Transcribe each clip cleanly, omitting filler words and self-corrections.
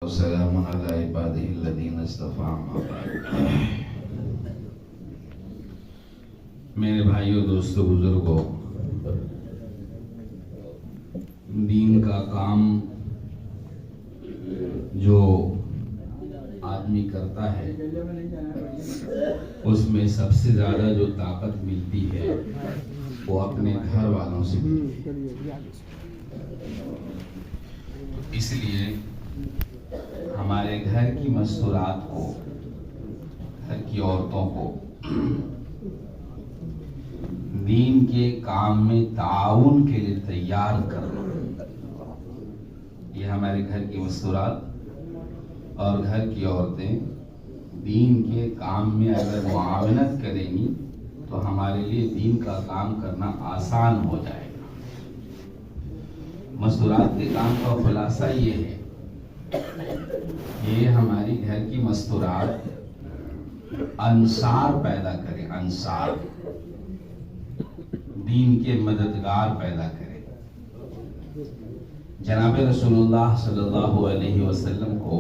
وسلام على عباده الذين اصطفى أما بعد۔ میرے بھائیوں، دوستو، بزرگوں، دین کا کام جو آدمی کرتا ہے اس میں سب سے زیادہ جو طاقت ملتی ہے وہ اپنے گھر والوں سے ملتی ہے۔ اس لیے ہمارے گھر کی مستورات کو، گھر کی عورتوں کو دین کے کام میں تعاون کے لیے تیار کرنا، یہ ہمارے گھر کی مستورات اور گھر کی عورتیں دین کے کام میں اگر معاونت کریں گی تو ہمارے لیے دین کا کام کرنا آسان ہو جائے گا۔ مستورات کے کام کا خلاصہ یہ ہے، یہ ہماری گھر کی مستورات انصار پیدا کرے، انصار، دین کے مددگار پیدا کرے۔ جناب رسول اللہ صلی اللہ علیہ وسلم کو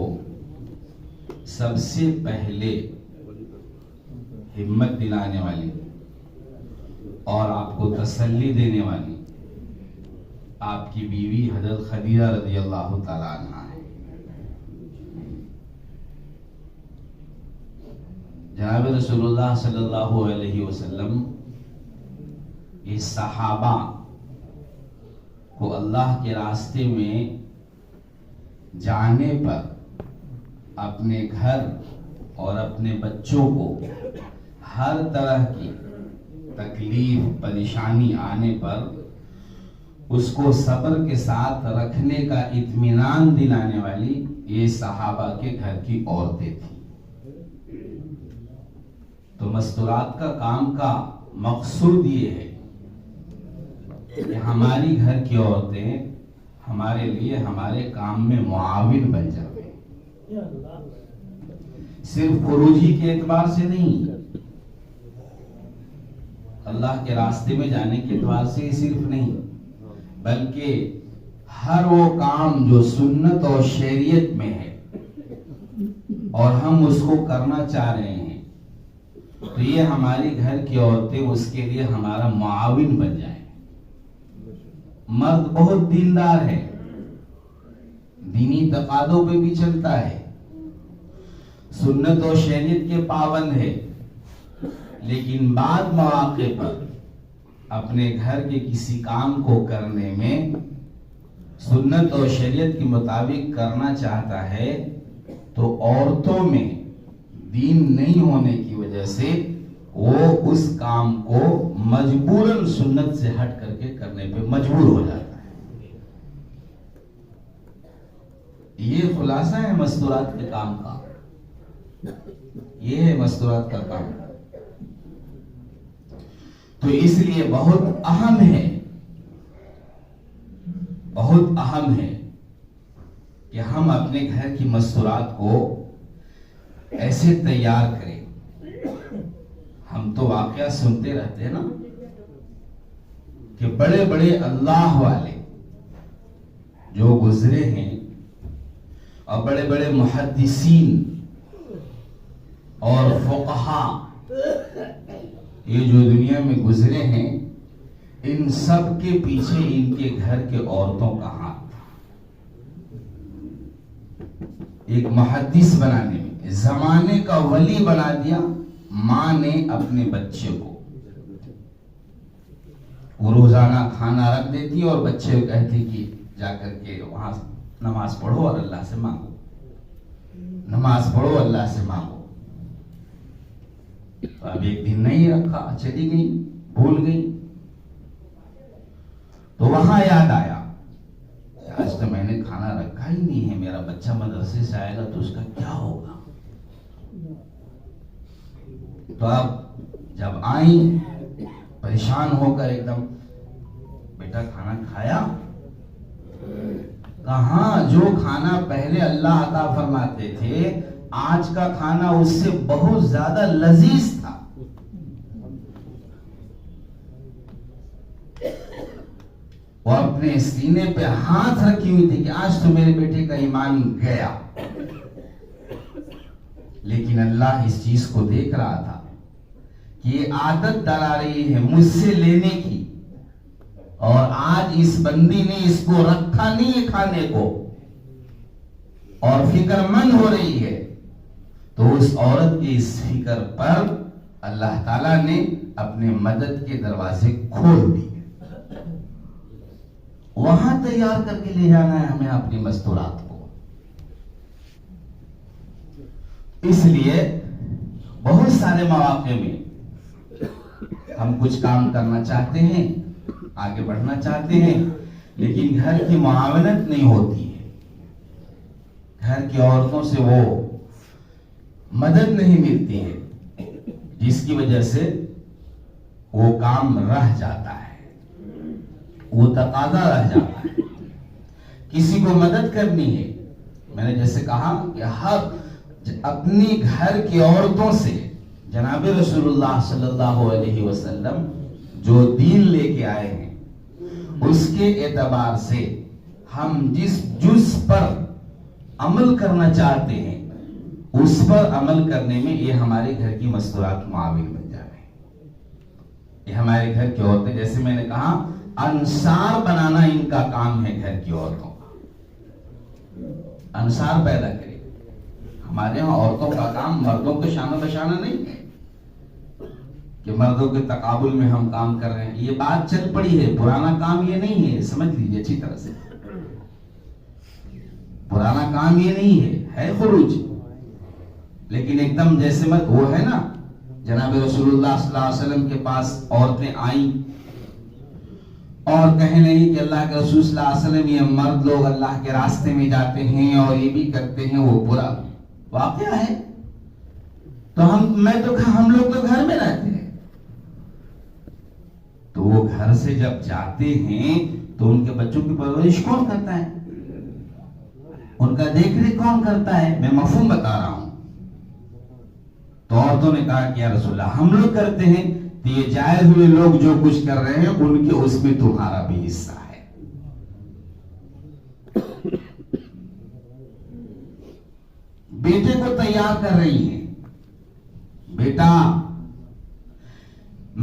سب سے پہلے ہمت دلانے والی اور آپ کو تسلی دینے والی آپ کی بیوی حضرت خدیجہ رضی اللہ تعالیٰ عنہا ہے۔ جناب رسول اللہ صلی اللہ علیہ وسلم یہ صحابہ کو اللہ کے راستے میں جانے پر اپنے گھر اور اپنے بچوں کو ہر طرح کی تکلیف پریشانی آنے پر اس کو صبر کے ساتھ رکھنے کا اطمینان دلانے والی یہ صحابہ کے گھر کی عورتیں تھیں۔ تو مستورات کا کام کا مقصود یہ ہے کہ ہماری گھر کی عورتیں ہمارے لیے ہمارے کام میں معاون بن جائیں، صرف خروجی کے اعتبار سے نہیں، اللہ کے راستے میں جانے کے اعتبار سے صرف نہیں، بلکہ ہر وہ کام جو سنت اور شریعت میں ہے اور ہم اس کو کرنا چاہ رہے ہیں تو یہ ہماری گھر کی عورتیں اس کے لیے ہمارا معاون بن جائیں۔ مرد بہت دیندار ہے، دینی تقاضوں پہ بھی چلتا ہے، سنت و شریعت کے پابند ہے، لیکن بعض مواقع پر اپنے گھر کے کسی کام کو کرنے میں سنت اور شریعت کے مطابق کرنا چاہتا ہے تو عورتوں میں دین نہیں ہونے کی وجہ سے وہ اس کام کو مجبوراً سنت سے ہٹ کر کے کرنے پہ مجبور ہو جاتا ہے۔ یہ خلاصہ ہے مستورات کے کام کا، یہ ہے مستورات کا کام۔ تو اس لیے بہت اہم ہے، بہت اہم ہے کہ ہم اپنے گھر کی مستورات کو ایسے تیار کریں۔ ہم تو واقعہ سنتے رہتے ہیں نا کہ بڑے بڑے اللہ والے جو گزرے ہیں اور بڑے بڑے محدثین اور فقہاء یہ جو دنیا میں گزرے ہیں، ان سب کے پیچھے ان کے گھر کے عورتوں کا ہاتھ تھا۔ ایک محدث بنانے میں زمانے کا ولی بنا دیا ماں نے اپنے بچے کو۔ وہ روزانہ کھانا رکھ دیتی اور بچے کہتے کہ جا کر کے وہاں نماز پڑھو اور اللہ سے مانگو، نماز پڑھو اللہ سے مانگو۔ تو اب ایک دن نہیں رکھا، چلی گئی، بھول گئی، تو وہاں یاد آیا آج تو میں نے کھانا رکھا ہی نہیں ہے، میرا بچہ مدرسے سے آئے گا تو اس کا کیا ہوگا۔ تو اب جب آئیں پریشان ہو کر ایک دم، بیٹا کھانا کھایا؟ کہاں، جو کھانا پہلے اللہ عطا فرماتے تھے آج کا کھانا اس سے بہت زیادہ لذیذ تھا۔ وہ اپنے سینے پہ ہاتھ رکھی ہوئی تھی کہ آج تو میرے بیٹے کا ایمان گیا، لیکن اللہ اس چیز کو دیکھ رہا تھا کہ یہ عادت ڈالا رہی ہے مجھ سے لینے کی، اور آج اس بندی نے اس کو رکھا نہیں ہے کھانے کو اور فکر مند ہو رہی ہے، تو اس عورت کی اس فکر پر اللہ تعالیٰ نے اپنے مدد کے دروازے کھول دیے۔ وہاں تیار کر کے لے جانا ہے ہمیں اپنی مستورات کو۔ اس لیے بہت سارے مواقع میں ہم کچھ کام کرنا چاہتے ہیں، آگے بڑھنا چاہتے ہیں، لیکن گھر کی معاونت نہیں ہوتی ہے، گھر کی عورتوں سے وہ مدد نہیں ملتی ہے، جس کی وجہ سے وہ کام رہ جاتا ہے، وہ تقاضا رہ جاتا ہے۔ کسی کو مدد کرنی ہے، میں نے جیسے کہا کہ ہر اپنی گھر کی عورتوں سے جناب رسول اللہ صلی اللہ علیہ وسلم جو دین لے کے آئے ہیں اس کے اعتبار سے ہم جس جز پر عمل کرنا چاہتے ہیں اس پر عمل کرنے میں یہ ہمارے گھر کی مستورات معاون بن جائے۔ یہ ہمارے گھر کی عورتیں، جیسے میں نے کہا انصار بنانا ان کا کام ہے، گھر کی عورتوں کا انصار پیدا کرے۔ ہمارے ہاں عورتوں کا کام مردوں کے شانہ بشانہ نہیں ہے کہ مردوں کے تقابل میں ہم کام کر رہے ہیں، یہ بات چل پڑی ہے، پرانا کام یہ نہیں ہے، سمجھ لیجیے اچھی طرح سے، پرانا کام یہ نہیں ہے خروج، لیکن ایک دم جیسے وہ ہے نا، جناب رسول اللہ صلی اللہ علیہ وسلم کے پاس عورتیں آئیں اور کہیں نہیں کہ اللہ کے رسول صلی اللہ علیہ وسلم یہ مرد لوگ اللہ کے راستے میں جاتے ہیں اور یہ بھی کرتے ہیں، وہ برا واقعہ ہے، تو ہم لوگ تو گھر میں رہتے ہیں، تو وہ گھر سے جب جاتے ہیں تو ان کے بچوں کی پرورش کون کرتا ہے، ان کا دیکھ ریکھ کون کرتا ہے؟ میں مفہوم بتا رہا ہوں۔ تو عورتوں نے کہا کہ یا رسول اللہ ہم لوگ کرتے ہیں، تو یہ جائز ہوئے لوگ جو کچھ کر رہے ہیں ان کے اس میں تمہارا بھی حصہ ہے۔ بیٹے کو تیار کر رہی ہیں، بیٹا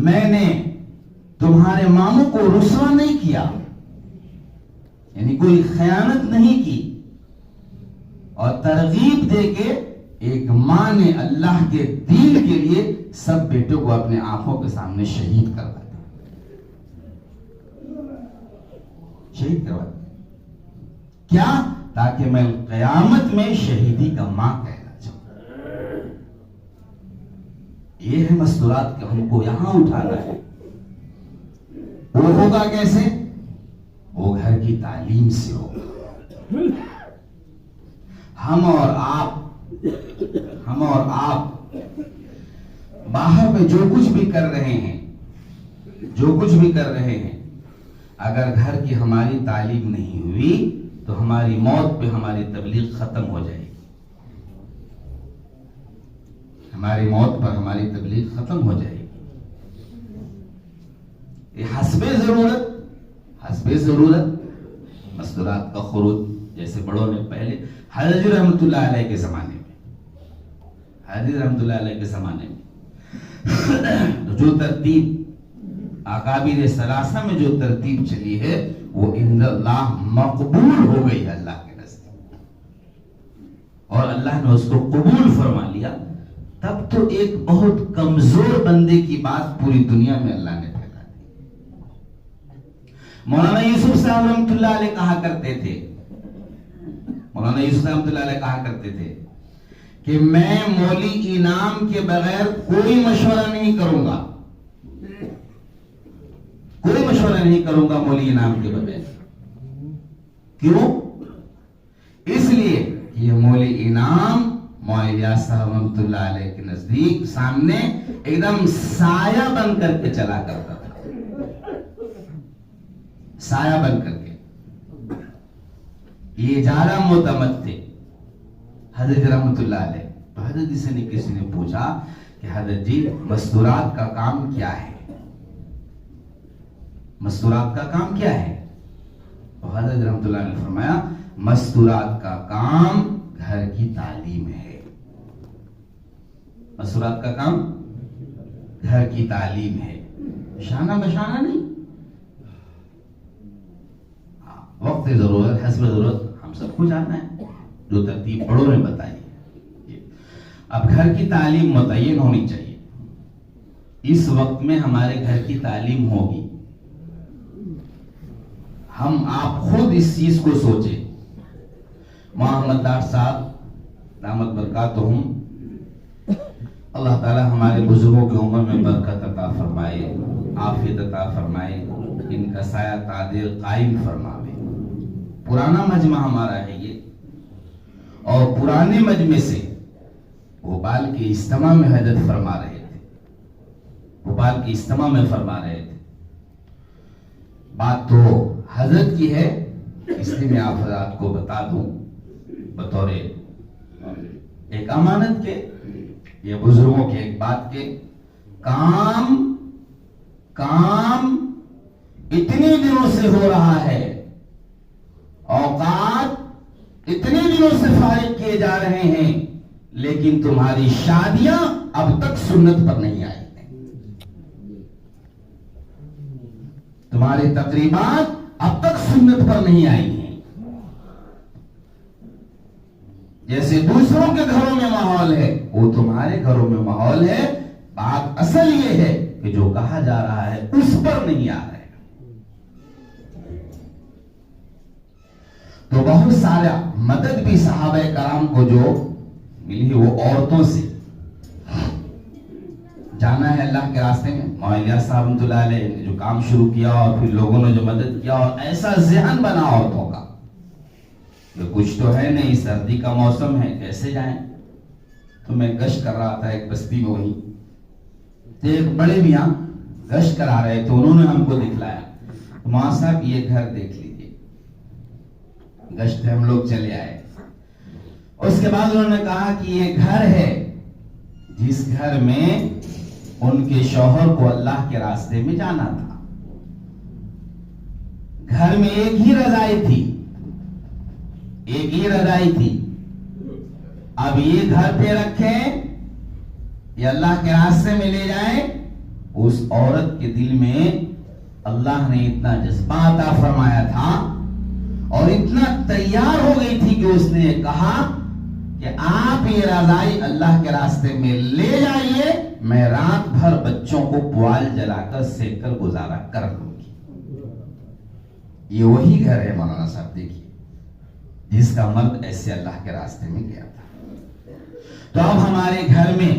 میں نے تمہارے ماموں کو رسوا نہیں کیا، یعنی کوئی خیانت نہیں کی، اور ترغیب دے کے ایک ماں نے اللہ کے دین کے لیے سب بیٹوں کو اپنے آنکھوں کے سامنے شہید کروا دیا، شہید کروا دیا، کیا؟ تاکہ میں قیامت میں شہیدی کا ماں کہنا چاہوں۔ یہ ہے مستورات کہ ہم کو یہاں اٹھانا ہے۔ وہ ہوگا کیسے؟ وہ گھر کی تعلیم سے ہوگا۔ ہم اور آپ باہر میں جو کچھ بھی کر رہے ہیں، اگر گھر کی ہماری تعلیم نہیں ہوئی تو ہماری موت پہ ہماری تبلیغ ختم ہو جائے گی، ہماری موت پر ہماری تبلیغ ختم ہو جائے گی۔ یہ حسب ضرورت مستورات کا خروج، جیسے بڑوں نے پہلے حضرت رحمت اللہ علیہ کے زمانے میں جو ترتیب اکابر ثلاثہ میں جو ترتیب چلی ہے وہ عند اللہ مقبول ہو گئی ہے اللہ کے نزدیک، اور اللہ نے اس کو قبول فرما لیا، تب تو ایک بہت کمزور بندے کی بات پوری دنیا میں اللہ نے پھیلا دی۔ مولانا یوسف صاحب رحمت اللہ علیہ کہا کرتے تھے کہ میں مولی انعام کے بغیر کوئی مشورہ نہیں کروں گا مولی انعام کے بغیر۔ کیوں؟ اس لیے یہ مولی انعام مولانا صاحب رحمت اللہ علیہ کے نزدیک سامنے ایک دم سایہ بن کر کے چلا کرتا تھا، سایہ بن کر کے۔ یہ زیادہ معتمد تھے حضرت رحمت اللہ علیہ۔ تو حضرت جی سے کسی نے پوچھا کہ حضرت جی مستورات کا کام کیا ہے، مستورات کا کام کیا ہے؟ تو حضرت رحمت اللہ نے فرمایا مستورات کا کام گھر کی تعلیم ہے، مسورات کا کام گھر کی تعلیم ہے، شانہ بشانہ نہیں، وقت ضرورت حسب ضرورت ہم سب کو جاننا ہے، جو ترتیب بڑوں نے بتائی۔ اب گھر کی تعلیم متعین ہونی چاہیے، اس وقت میں ہمارے گھر کی تعلیم ہوگی، ہم آپ خود اس چیز کو سوچیں۔ محمد ڈاکٹر صاحب دامت برکاتہم، اللہ تعالی ہمارے بزرگوں کی عمر میں برکت عطا فرمائے، عافیت عطا فرمائے، ان کا سایہ تعدیل قائم فرمائے۔ پرانا مجمع ہمارا ہے یہ، اور پرانے مجمع سے بھوپال کے اجتماع میں حضرت فرما رہے تھے، بھوپال کے اجتماع میں فرما رہے تھے۔ بات تو حضرت کی ہے، اس لیے میں آپ حضرات کو بتا دوں بطور ایک امانت کے، یہ بزرگوں کے ایک بات کے، کام اتنے دنوں سے ہو رہا ہے، اوقات اتنے دنوں سے فارغ کیے جا رہے ہیں، لیکن تمہاری شادیاں اب تک سنت پر نہیں آئی ہیں، تمہاری تقریبات اب تک سنت پر نہیں آئی ہیں۔ جیسے دوسروں کے گھروں میں ماحول ہے، وہ تمہارے گھروں میں ماحول ہے، بات اصل یہ ہے کہ جو کہا جا رہا ہے اس پر نہیں آ رہے۔ تو بہت سارا مدد بھی صحابہ کرام کو جو ملی وہ عورتوں سے، جانا ہے اللہ کے راستے میں، مولانا صاحب رحمۃ اللہ علیہ نے جو کام شروع کیا اور پھر لوگوں نے جو مدد کیا، اور ایسا ذہن بنا عورتوں کا کہ کچھ تو ہے نہیں، سردی کا موسم ہے، کیسے جائیں؟ تو میں گشت کر رہا تھا ایک بستی میں، وہیں تو ایک بڑے میاں گشت کرا رہے تو انہوں نے ہم کو دکھلایا، ماں صاحب یہ گھر دیکھ لیجیے، گشت ہم لوگ چلے آئے۔ اس کے بعد انہوں نے کہا کہ یہ گھر ہے جس گھر میں ان کے شوہر کو اللہ کے راستے میں جانا تھا، گھر میں ایک ہی رضائی تھی، ایک ہی رضائی تھی، اب یہ گھر پہ رکھیں یہ اللہ کے راستے میں لے جائیں۔ اس عورت کے دل میں اللہ نے اتنا جذبہ عطا فرمایا تھا اور اتنا تیار ہو گئی تھی کہ اس نے کہا کہ آپ یہ رضائی اللہ کے راستے میں لے جائیے، میں رات بھر بچوں کو پوال جلا کر سیک کر گزارا کر لوں گی۔ یہ وہی گھر ہے مولانا صاحب، دیکھیے، جس کا مرد ایسے اللہ کے راستے میں گیا تھا۔ تو اب ہمارے گھر میں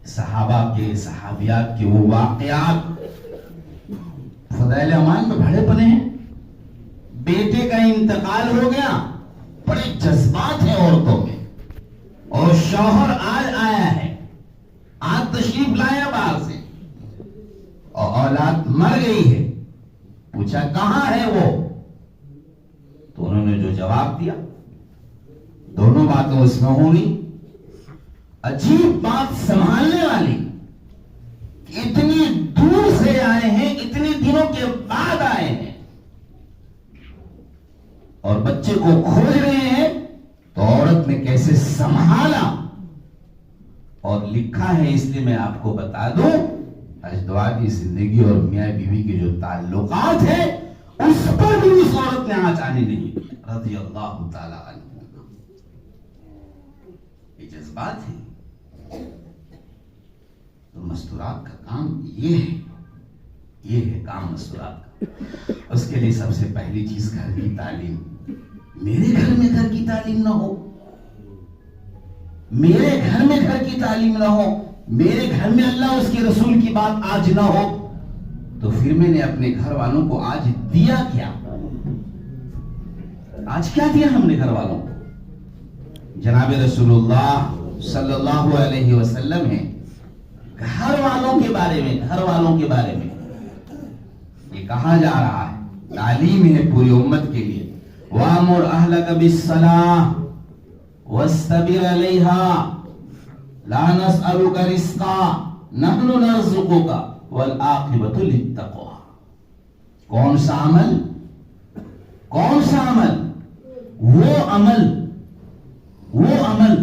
صحابہ کے، صحابیات کے وہ واقعات فضائل اعمال میں بڑے پڑے ہیں۔ بیٹے کا انتقال ہو گیا، بڑے جذبات ہیں عورتوں میں، اور شوہر آج آیا ہے، آج تشریف لایا باہر سے، اور اولاد مر گئی ہے، پوچھا کہاں ہے وہ، تو انہوں نے جو جواب دیا، دونوں باتیں اس میں ہوں گی۔ عجیب بات سنبھالنے والی، اتنی دور سے آئے ہیں، اتنے دنوں کے بعد آئے ہیں اور بچے کو کھوج رہے ہیں، تو عورت نے کیسے سنبھالا، اور لکھا ہے، اس لیے میں آپ کو بتا دوں، اجدوا کی زندگی اور میاں بیوی کے جو تعلقات ہیں اس پر بھی اس عورت نے آنچ آنے نہیں دی، رضی اللہ تعالی عنہ۔ یہ جذبات ہیں۔ تو مستورات کا کام یہ ہے، یہ ہے کام مستورات کا۔ اس کے لیے سب سے پہلی چیز گھر کی تعلیم۔ میرے گھر میں گھر کی تعلیم نہ ہو، میرے گھر میں گھر کی تعلیم نہ ہو، میرے گھر میں اللہ اس کے رسول کی بات آج نہ ہو، تو پھر میں نے اپنے گھر والوں کو آج دیا کیا؟ آج کیا دیا ہم نے گھر والوں کو؟ جناب رسول اللہ صلی اللہ علیہ وسلم ہے گھر والوں کے بارے میں، گھر والوں کے بارے میں یہ کہا جا رہا ہے، تعلیم ہے پوری امت کے لیے۔ وَأَمُرْ أَهْلَكَ بِالصَّلَاةِ وَاسْتَبِرْ عَلَيْهَا لَا نَسْأَلُكَ رِزْقًا نَحْنُ نَرْزُقُكَ وَالْعَاقِبَةُ لِلتَّقْوَىٰ۔ کون سا عمل؟ کون سا عمل؟ وہ عمل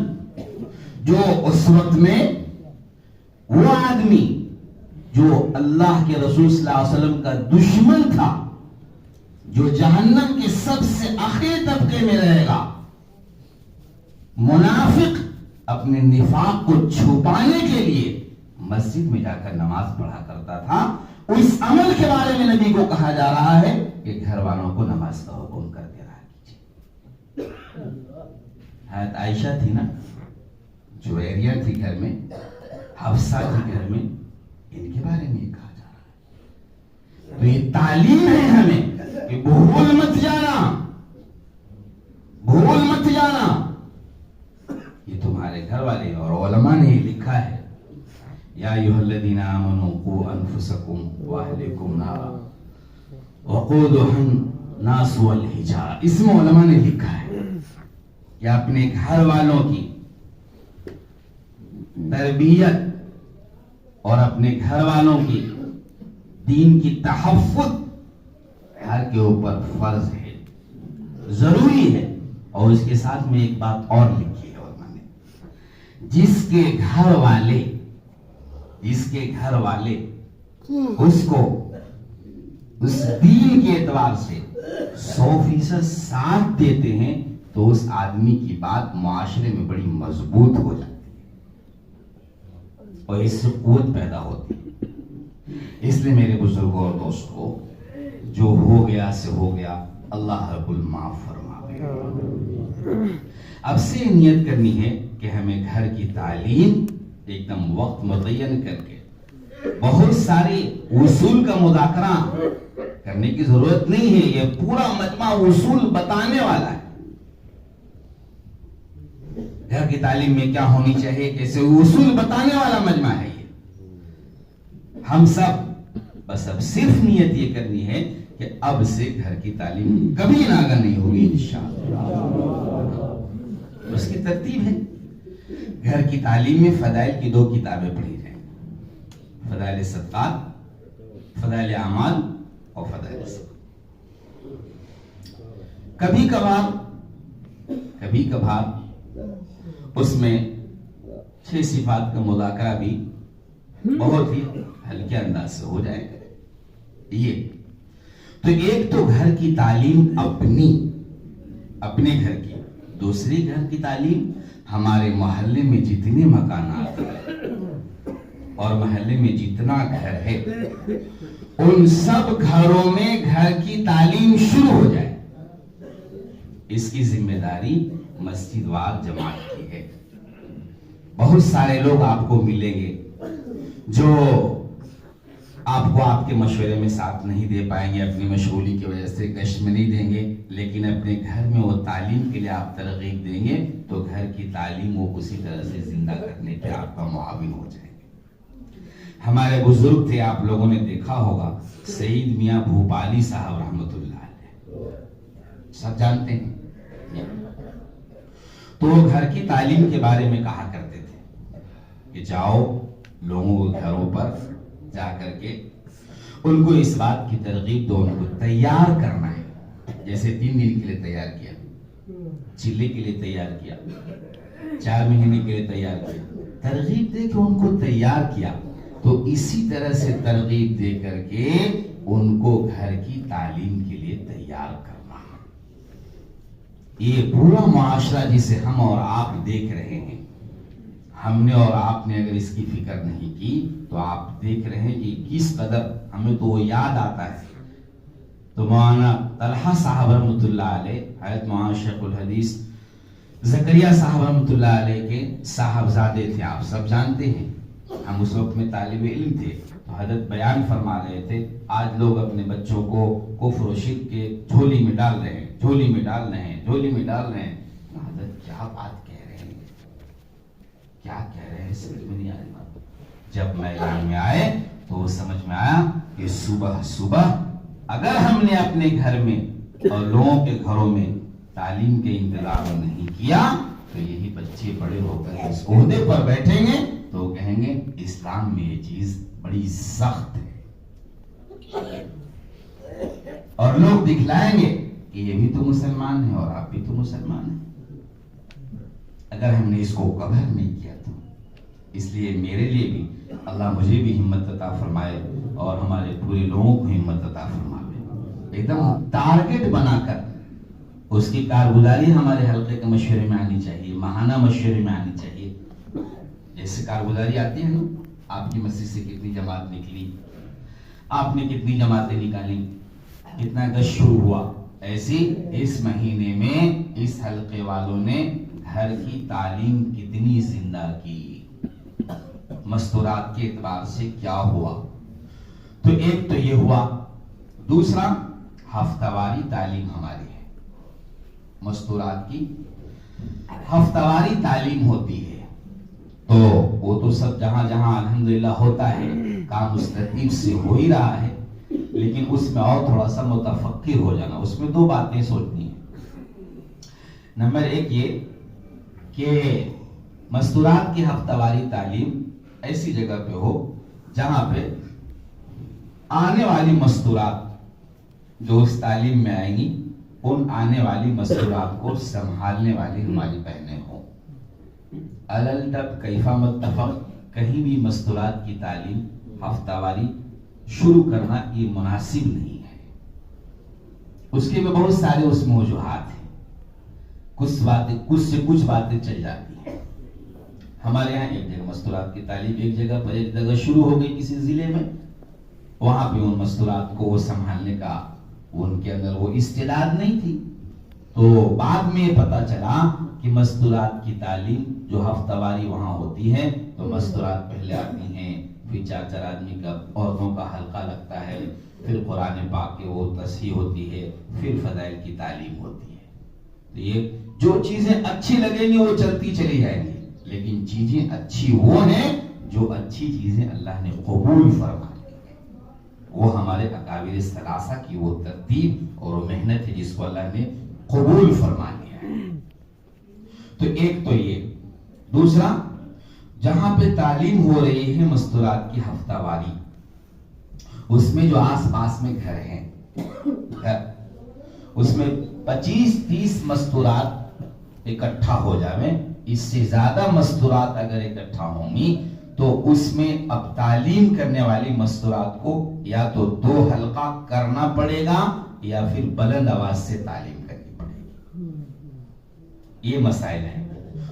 جو اس وقت میں وہ آدمی جو اللہ کے رسول صلی اللہ علیہ وسلم کا دشمن تھا، جو جہنم کے سب سے آخری طبقے میں رہے گا، منافق اپنے نفاق کو چھپانے کے لیے مسجد میں جا کر نماز پڑھا کرتا تھا، اس عمل کے بارے میں نبی کو کہا جا رہا ہے کہ گھر والوں کو نماز کا حکم کر دے رہا کیجیے۔ حضرت عائشہ تھی نا، جویریہ تھی گھر میں، حفصہ تھی گھر میں، ان کے بارے میں کہا جا رہا ہے۔ تو یہ تعلیم ہے ہمیں کہ بھول مت جانا، بھول مت جانا، یہ تمہارے گھر والے اور علماء نے لکھا ہے، یا ایھا الذین آمنوا قوا انفسکم واہلکم نارا وقودھا الناس والحجارہ۔ اس میں علماء نے لکھا ہے کہ اپنے گھر والوں کی تربیت اور اپنے گھر والوں کی دین کی تحفظ ہر کے اوپر فرض ہے، ضروری ہے۔ اور اس کے ساتھ میں ایک بات اور لکھی ہے علماء نے، جس کے گھر والے اس کو اس دین کے اعتبار سے 100% ساتھ دیتے ہیں تو اس آدمی کی بات معاشرے میں بڑی مضبوط ہو جاتی ہے اور اس سے قوت پیدا ہوتی ہے۔ اس لیے میرے بزرگوں اور دوستوں، جو ہو گیا سے ہو گیا، اللہ رب المعاف فرماوے۔ اب سے نیت کرنی ہے کہ ہمیں گھر کی تعلیم ایک دم وقت متعین کر کے بہت سارے اصول کا مذاکرہ کرنے کی ضرورت نہیں ہے، یہ پورا مجمع اصول بتانے والا ہے۔ گھر کی تعلیم میں کیا ہونی چاہیے، کیسے، اصول بتانے والا مجمع ہے یہ۔ ہم سب بس اب صرف نیت یہ کرنی ہے کہ اب سے گھر کی تعلیم کبھی ناگہ نہیں ہوگی انشاءاللہ۔ اس کی ترتیب ہے، گھر کی تعلیم میں فضائل کی 2 کتابیں پڑھی جائیں، فضائل صدقات، فضائل اعمال اور فضائل صدقات۔ کبھی کبھار اس میں 6 صفات کا مذاکرہ بھی بہت ہی ہلکے انداز سے ہو جائے گا۔ یہ تو ایک تو گھر کی تعلیم اپنے گھر کی، دوسری گھر کی تعلیم ہمارے محلے میں جتنے مکانات ہیں اور محلے میں جتنا گھر ہے ان سب گھروں میں گھر کی تعلیم شروع ہو جائے۔ اس کی ذمہ داری مسجد وار جماعت کی ہے۔ بہت سارے لوگ آپ کو ملیں گے جو آپ کو آپ کے مشورے میں ساتھ نہیں دے پائیں گے، اپنی مشغولی کی وجہ سے کشٹ میں نہیں دیں گے، لیکن اپنے گھر میں وہ تعلیم کے لیے آپ ترغیب دیں گے تو گھر کی تعلیم وہ اسی طرح سے زندہ کرنے کے آپ کا معاون ہو جائیں گے۔ ہمارے بزرگ تھے، آپ لوگوں نے دیکھا ہوگا، سعید میاں بھوپالی صاحب رحمت اللہ علیہ، سب جانتے ہیں۔ تو وہ گھر کی تعلیم کے بارے میں کہا کرتے تھے کہ جاؤ لوگوں کے گھروں پر جا کر کے ان کو اس بات کی ترغیب دو، ان کو تیار کرنا ہے۔ جیسے 3 دن کے لیے تیار کیا، چلے کے لیے تیار کیا، 4 مہینے کے لیے تیار کیا، ترغیب دے کے ان کو تیار کیا، تو اسی طرح سے ترغیب دے کر کے ان کو گھر کی تعلیم کے لیے تیار کرنا ہے۔ یہ پورا معاشرہ جسے ہم اور آپ دیکھ رہے ہیں، ہم نے اور آپ نے اگر اس کی فکر نہیں کی تو آپ دیکھ رہے ہیں کہ کس قدر ہمیں تو وہ یاد آتا ہے۔ تو مولانا طلحہ صاحب رحمۃ اللہ علیہ، حضرت مولانا شیخ الحدیث زکریا صاحب رحمۃ اللہ علیہ کے صاحبزادے تھے، آپ سب جانتے ہیں۔ ہم اس وقت میں طالب علم تھے تو حضرت بیان فرما رہے تھے، آج لوگ اپنے بچوں کو کفر و شرک کے جھولی میں ڈال رہے ہیں، جھولی میں ڈال رہے ہیں، جھولی میں ڈال رہے ہیں۔ حضرت کیا بات کہہ رہے ہیں، کیا کہہ رہے ہیں، سمجھ میں نہیں آ رہی بات۔ جب میدان میں آئے تو وہ سمجھ میں آیا کہ صبح اگر ہم نے اپنے گھر میں اور لوگوں کے گھروں میں تعلیم کے انتظام نہیں کیا تو یہی بچے بڑے ہو کر اس عہدے پر بیٹھیں گے تو کہیں گے اسلام میں یہ چیز بڑی سخت ہے، اور لوگ دکھلائیں گے کہ یہ بھی تو مسلمان ہے اور آپ بھی تو مسلمان ہیں۔ اگر ہم نے اس کو کور نہیں کیا اس لیے میرے لیے بھی اللہ مجھے بھی ہمت عطا فرمائے اور ہمارے پورے لوگوں کو ہمت عطا فرمائے، ایک دم ٹارگٹ بنا کر اس کی کارگزاری ہمارے حلقے کے مشورے میں آنی چاہیے، ماہانہ مشورے میں آنی چاہیے. جیسے کارگزاری آتی ہے نا، آپ کی مسجد سے کتنی جماعت نکلی، آپ نے کتنی جماعتیں نکالی، کتنا گشت شروع ہوا، ایسی اس مہینے میں اس حلقے والوں نے گھر کی تعلیم کتنی زندہ کی، مستورات کے اعتبار سے کیا ہوا. تو ایک تو یہ ہوا. دوسرا ہفتہ واری تعلیم ہماری ہے، مستورات کی ہفتہ واری تعلیم ہوتی ہے. تو وہ تو سب جہاں جہاں الحمدللہ ہوتا ہے، کام اس ترتیب سے ہو ہی رہا ہے، لیکن اس میں اور تھوڑا سا متفکر ہو جانا. اس میں دو باتیں سوچنی ہیں. نمبر ایک یہ کہ مستورات کی ہفتہ واری تعلیم ایسی جگہ پہ ہو جہاں پہ آنے والی مستورات جو اس تعلیم میں آئیں گی، ان آنے والی مستورات کو سنبھالنے والی ہماری بہنیں ہوں. الالتب کیفا متفق، کہیں بھی مستورات کی تعلیم ہفتہ واری شروع کرنا یہ مناسب نہیں ہے. اس کے میں بہت سارے اس میں وجوہات ہیں، کچھ باتیں چل جاتی ہیں. ہمارے یہاں ایک جگہ مستورات کی تعلیم ایک جگہ شروع ہو گئی کسی ضلع میں، وہاں پہ ان مستورات کو وہ سنبھالنے کا ان کے اندر وہ استعداد نہیں تھی. تو بعد میں پتا چلا کہ مستورات کی تعلیم جو ہفتہ واری وہاں ہوتی ہے، تو مستورات پہلے آتی ہیں، پھر 4 آدمی کا عورتوں کا حلقہ لگتا ہے، پھر قرآن پاک کے وہ تصحیح ہوتی ہے، پھر فضائل کی تعلیم ہوتی ہے. تو یہ جو چیزیں اچھی لگیں گی وہ چلتی چلی جائیں گی، لیکن چیزیں اچھی وہ ہیں جو اچھی چیزیں اللہ نے قبول فرما لی ہیں. وہ ہمارے اکابر ثلاثہ کی وہ ترتیب اور وہ محنت ہے جس کو اللہ نے قبول فرما لیا ہے. تو ایک تو یہ. دوسرا، جہاں پہ تعلیم ہو رہی ہے مستورات کی ہفتہ واری، اس میں جو آس پاس میں گھر ہیں، اس میں 25-30 مستورات اکٹھا ہو جاویں. اس سے زیادہ مستورات اگر اکٹھا ہوں گی تو اس میں اب تعلیم کرنے والی مستورات کو یا تو 2 حلقہ کرنا پڑے گا یا پھر بلند آواز سے تعلیم کرنی پڑے گی. یہ مسائل ہیں.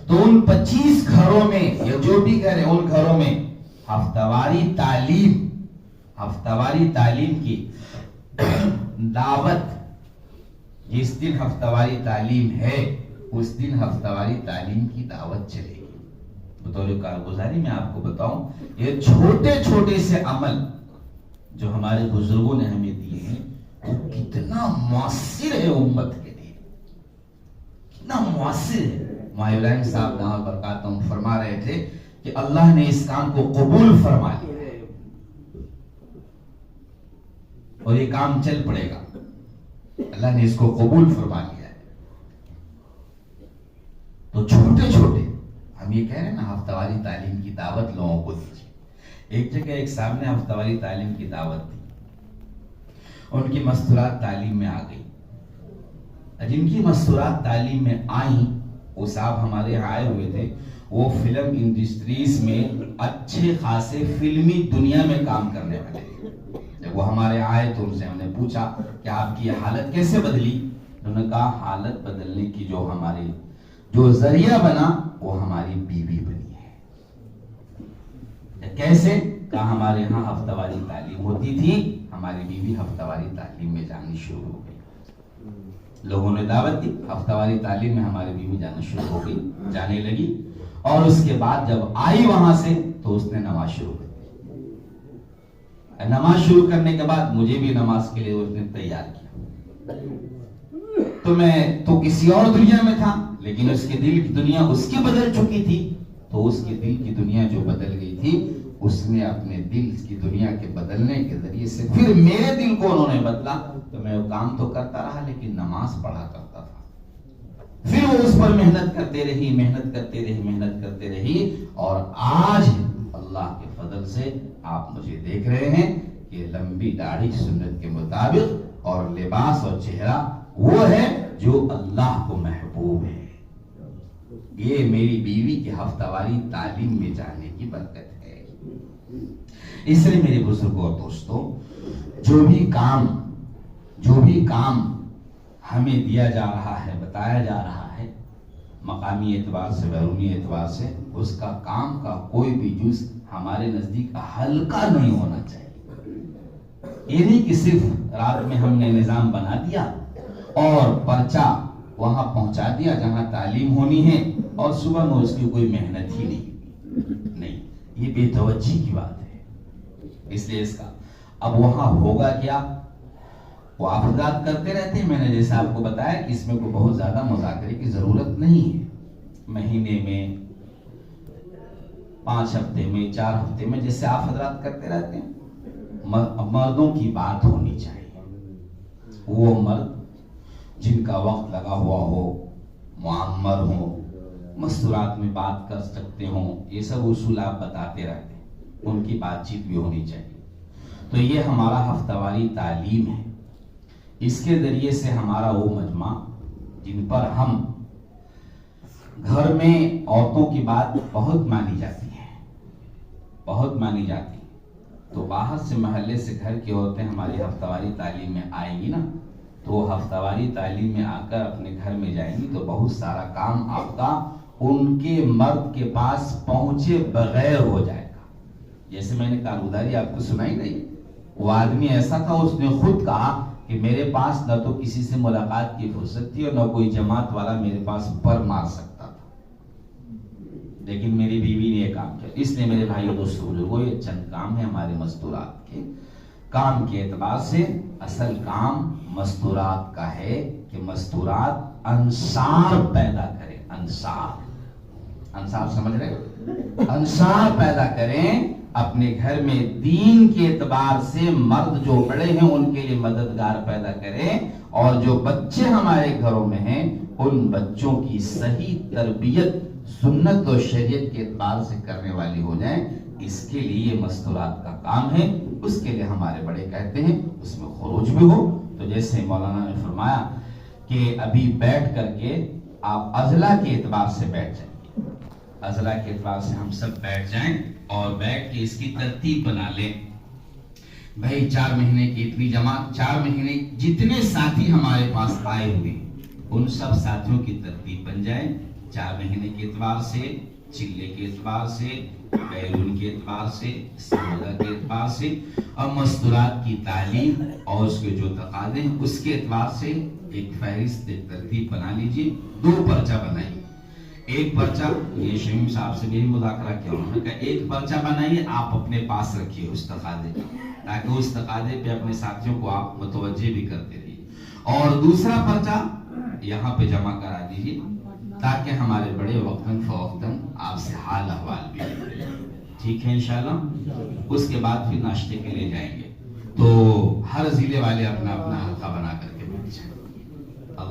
تو ان 25 گھروں میں یا جو بھی گھر ہیں ان گھروں میں ہفتہ واری تعلیم کی دعوت، جس دن ہفتہ واری تعلیم ہے اس دن ہفتہ واری تعلیم کی دعوت چلے گی. بطور کارگزاری میں آپ کو بتاؤں، یہ چھوٹے چھوٹے سے عمل جو ہمارے بزرگوں نے ہمیں دیے ہیں وہ کتنا مؤثر ہے امت کے لیے، کتنا مؤثر ہے. مولانا صاحب دامت برکاتہم فرما رہے تھے کہ اللہ نے اس کام کو قبول فرما لیا ہے اور یہ کام چل پڑے گا. اللہ نے اس کو قبول فرما لیا ہے. تو چھوٹے چھوٹے ہم یہ کہہ رہے ہیں نا، ہفتہ واری تعلیم کی دعوت لوگوں کو دیجیے. ایک جگہ ایک صاحب نے ہفتہ واری تعلیم کی دعوت دی، ان کی مستورات تعلیم میں آ گئی. جن کی مستورات تعلیم میں آئیں وہ صاحب ہمارے یہاں آئے ہوئے تھے، وہ فلم انڈسٹریز میں اچھے خاصے فلمی دنیا میں کام کرنے والے تھے. جب وہ ہمارے آئے تو ان سے ہم نے پوچھا کہ آپ کی یہ حالت کیسے بدلی؟ انہوں نے کہا حالت بدلنے کی جو ذریعہ بنا وہ ہماری بیوی بنی ہے. کیسے؟ کہا ہمارے یہاں ہفتہ واری تعلیم ہوتی تھی، ہماری بیوی ہفتہ واری تعلیم میں جانی شروع ہو گئی. لوگوں نے دعوت دی، ہفتہ واری تعلیم میں ہماری بیوی جانا شروع ہو گئی، جانے لگی. اور اس کے بعد جب آئی وہاں سے تو اس نے نماز شروع کر دی. نماز شروع کرنے کے بعد مجھے بھی نماز کے لیے اس نے تیار کیا. تو میں تو کسی اور دنیا میں تھا، لیکن اس کے دل کی دنیا اس کی بدل چکی تھی. تو اس کے دل کی دنیا جو بدل گئی تھی، اس نے اپنے دل کی دنیا کے بدلنے کے ذریعے سے پھر میرے دل کو انہوں نے بدلا. تو میں وہ کام تو کرتا رہا لیکن نماز پڑھا کرتا تھا. پھر وہ اس پر محنت کرتے رہی اور آج اللہ کے فضل سے آپ مجھے دیکھ رہے ہیں کہ لمبی داڑھی سنت کے مطابق اور لباس اور چہرہ وہ ہے جو اللہ کو محبوب ہے. یہ میری بیوی کی ہفتہ واری تعلیم میں جانے کی برکت ہے۔ اس لیے میرے بزرگوں اور دوستوں، جو بھی کام ہمیں دیا جا رہا ہے، بتایا جا رہا ہے، مقامی اعتبار سے، بیرونی اعتبار سے، اس کا کام کا کوئی بھی جز ہمارے نزدیک ہلکا نہیں ہونا چاہیے۔ یہ نہیں کہ صرف رات میں ہم نے نظام بنا دیا اور پرچہ وہاں پہنچا دیا جہاں تعلیم ہونی ہے، اور صبح میں اس کی کوئی محنت ہی نہیں، یہ بے توجہی کی بات ہے۔ اس لیے اس کا اب وہاں ہوگا کیا، وہ آپ حضرات کرتے رہتے ہیں۔ میں نے جیسے آپ کو بتایا کہ اس میں کوئی بہت زیادہ مذاکرے کی ضرورت نہیں ہے۔ مہینے میں 5 ہفتے میں 4 ہفتے میں جیسے آپ حضرات کرتے رہتے ہیں، مردوں کی بات ہونی چاہیے۔ وہ مرد جن کا وقت لگا ہوا ہو، معمر ہو، مستورات میں بات کر سکتے ہوں، یہ سب اصول آپ بتاتے رہتے ہیں، ان کی بات چیت بھی ہونی چاہیے۔ تو یہ ہمارا ہفتہ واری تعلیم ہے۔ اس کے ذریعے سے ہمارا وہ مجمع جن پر ہم گھر میں عورتوں کی بات بہت مانی جاتی ہے، تو باہر سے محلے سے گھر کی عورتیں ہماری ہفتہ واری تعلیم میں آئیں گی نا، تو ہفتہ واری تعلیم میں آ کر اپنے گھر میں جائیں گی تو بہت سارا کام آپ کا ان کے مرد کے پاس پہنچے بغیر ہو جائے گا۔ جیسے میں نے کارگزاری آپ کو سنائی نہیں، وہ آدمی ایسا تھا، اس نے خود کہا کہ میرے پاس نہ تو کسی سے ملاقات کی فرصت تھی اور نہ کوئی جماعت والا میرے پاس پر مار سکتا تھا، لیکن میری بیوی نے یہ کام کیا۔ اس لیے میرے بھائی دوستوں بزرگوں، یہ چند کام ہے ہمارے مستورات کے۔ کام کے اعتبار سے اصل کام مستورات کا ہے کہ مستورات انصار پیدا کریں، انصار سمجھ رہے؟ انصار پیدا کریں اپنے گھر میں، دین کے اعتبار سے مرد جو بڑے ہیں ان کے لیے مددگار پیدا کریں، اور جو بچے ہمارے گھروں میں ہیں ان بچوں کی صحیح تربیت سنت و شریعت کے اعتبار سے کرنے والی ہو جائیں۔ اس کے لیے یہ مستورات کا کام ہے، اس کے لیے ہمارے بڑے کہتے ہیں اس میں خروج بھی ہو۔ تو جیسے مولانا نے فرمایا کہ ابھی بیٹھ کر کے آپ اضلاع کے اعتبار سے بیٹھ جائیں، اضلاع کے اعتبار سے ہم سب بیٹھ جائیں اور بیٹھ کے اس کی ترتیب بنا لیں۔ بھائی 4 مہینے کی اتنی جماعت، 4 مہینے جتنے ساتھی ہمارے پاس آئے ہوئے ان سب ساتھیوں کی ترتیب بن جائے، 4 مہینے کے اعتبار سے، چلے کے اعتبار سے، بیرون کے اعتبار سے، سمجھا کے اعتبار سے، اور مستورات کی تعلیم اور اس کے جو تقاضے ہیں اس کے اعتبار سے ایک فہرست، ایک ترتیب بنا لیجئے۔ 2 پرچہ بنائیے، ایک پرچہ، یہ شمیم صاحب سے بھی مذاکرہ کیا انہوں نے کہا ایک پرچہ بنائیے، آپ اپنے پاس رکھیے اس تقاضے کا، تاکہ اس تقاضے پہ اپنے ساتھیوں کو آپ متوجہ بھی کرتے رہیے، اور دوسرا پرچہ یہاں پہ جمع کرا دیجیے تاکہ ہمارے بڑے وقتاً فوقتاً آپ سے حال احوال بھی لیں۔ ٹھیک ہے انشاءاللہ۔ اس کے بعد پھر ناشتے کے لیے جائیں گے، تو ہر ضلع والے اپنا اپنا حلقہ بنا کر